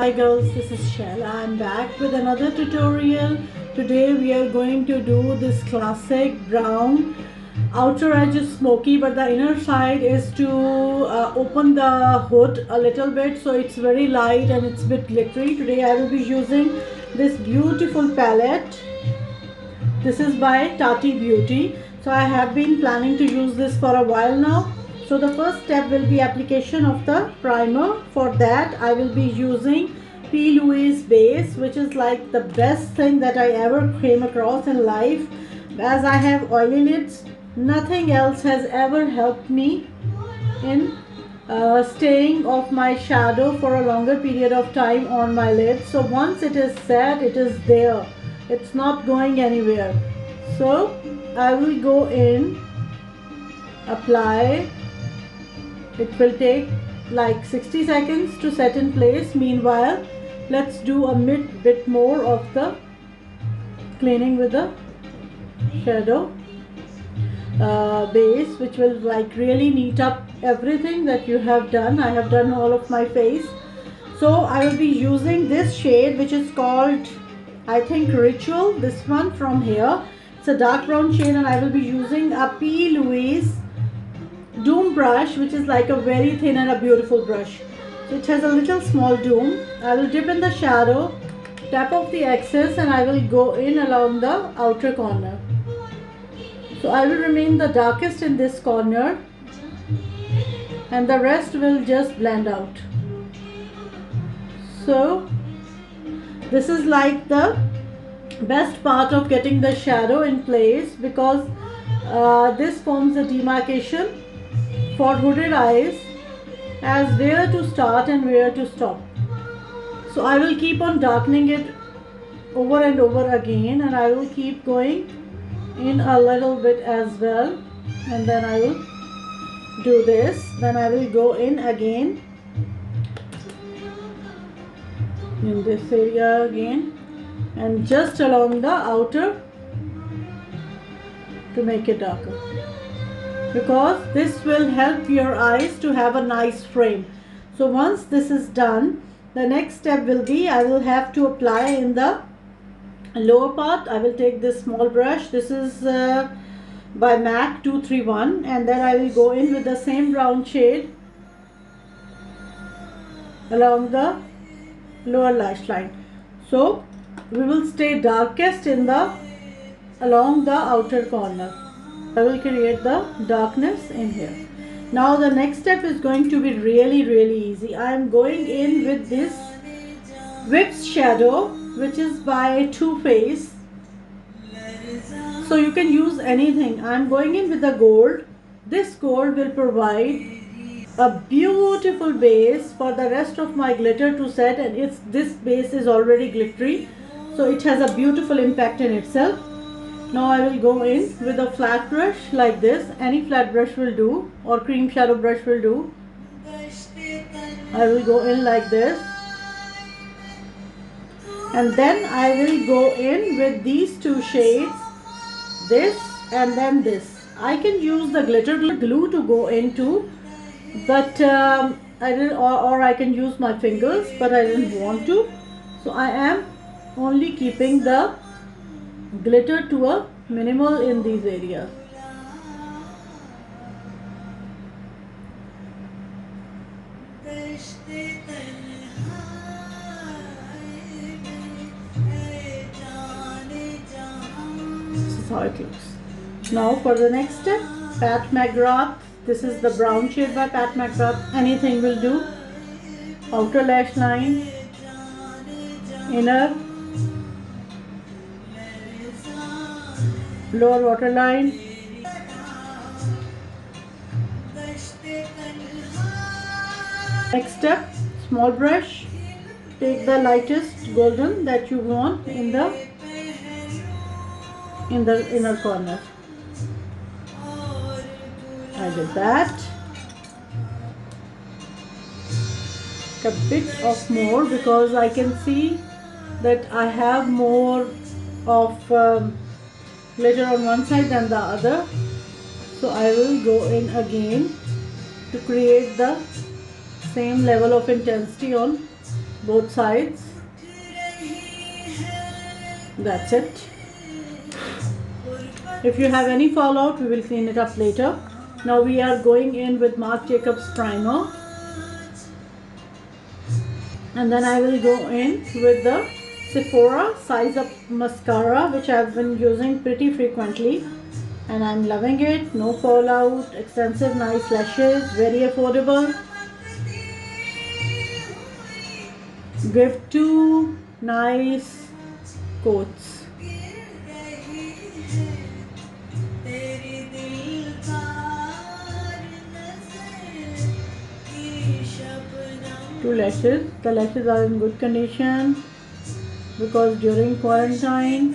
Hi girls, this is Shell. I'm back with another tutorial. Today we are going to do this classic brown. Outer edge is smoky, but the inner side is to open the hood a little bit, so it's very light and it's a bit glittery. Today I will be using this beautiful palette. This is by Tati Beauty. So I have been planning to use this for a while now. So the first step will be application of the primer. For that I will be using P. Louise base, which is like the best thing that I ever came across in life. As I have oily lids, nothing else has ever helped me in staying off my shadow for a longer period of time on my lids. So once it is set, it is there, it's not going anywhere. So I will go in, apply. It will take like 60 seconds to set in place. Meanwhile, let's do a bit more of the cleaning with the shadow base, which will like really neat up everything that you have done. I have done all of my face. So I will be using this shade, which is called, I think, Ritual. This one from here, it's a dark brown shade, and I will be using a P. Louise Doom brush, which is like a very thin and a beautiful brush. So it has a little small doom. I will dip in the shadow, tap off the excess, and I will go in along the outer corner. So I will remain the darkest in this corner, and the rest will just blend out. So this is like the best part of getting the shadow in place, because this forms a demarcation for hooded eyes as where to start and where to stop. So I will keep on darkening it over and over again, and I will keep going in a little bit as well, and then I will do this. Then I will go in again in this area again, and just along the outer to make it darker, because this will help your eyes to have a nice frame. So once this is done, the next step will be I will have to apply in the lower part. I will take this small brush. This is by MAC 231, and then I will go in with the same brown shade along the lower lash line. So we will stay darkest in the along the outer corner. I will create the darkness in here. Now the next step is going to be really easy. I am going in with this Whips shadow, which is by Too Faced. So you can use anything. I am going in with the gold. This gold will provide a beautiful base for the rest of my glitter to set, and this base is already glittery, so it has a beautiful impact in itself. Now I will go in with a flat brush like this. Any flat brush will do, or cream shadow brush will do. I will go in like this, and then I will go in with these two shades, this and then this. I can use the glitter glue to go into, but I didn't, or I can use my fingers, but I didn't want to. So I am only keeping the glitter to a minimal in these areas. This is how it looks. Now for the next step, Pat McGrath. This is the brown shade by Pat McGrath. Anything will do. Outer lash line, inner, lower waterline. Next step, small brush. Take the lightest golden that you want in the inner corner. I did that. A bit of more, because I can see that I have more of glitter on one side than the other. So I will go in again to create the same level of intensity on both sides. That's it. If you have any fallout, we will clean it up later. Now we are going in with Marc Jacobs primer, and then I will go in with the Sephora Size Up mascara, which I've been using pretty frequently and I'm loving it. No fallout, extensive nice lashes, very affordable. Give 2 nice coats. Two lashes. The lashes are in good condition because during quarantine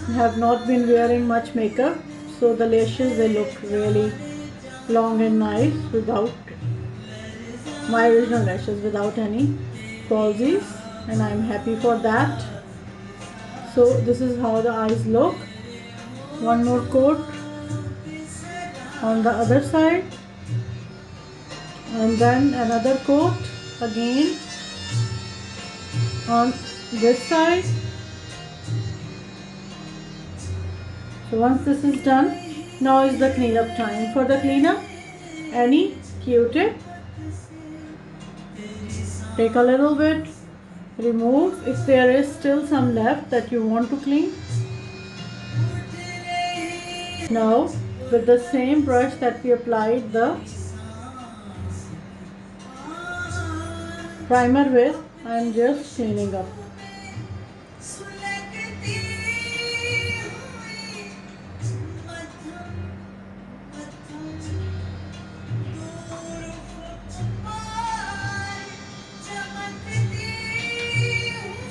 I have not been wearing much makeup, so the lashes, they look really long and nice without my original lashes, without any falsies, and I'm happy for that. So this is how the eyes look. One more coat on the other side, and then another coat again on this side. So once this is done, now is the cleanup time. For the cleanup, any Q-tip, take a little bit, remove if there is still some left that you want to clean. Now with the same brush that we applied the primer with, I am just cleaning up.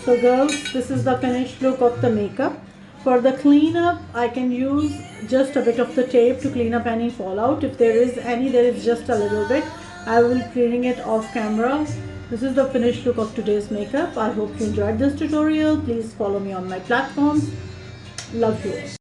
So girls, this is the finished look of the makeup. For the cleanup, I can use just a bit of the tape to clean up any fallout. If there is any, there is just a little bit. I will be cleaning it off camera. This is the finished look of today's makeup. I hope you enjoyed this tutorial. Please follow me on my platforms. Love you.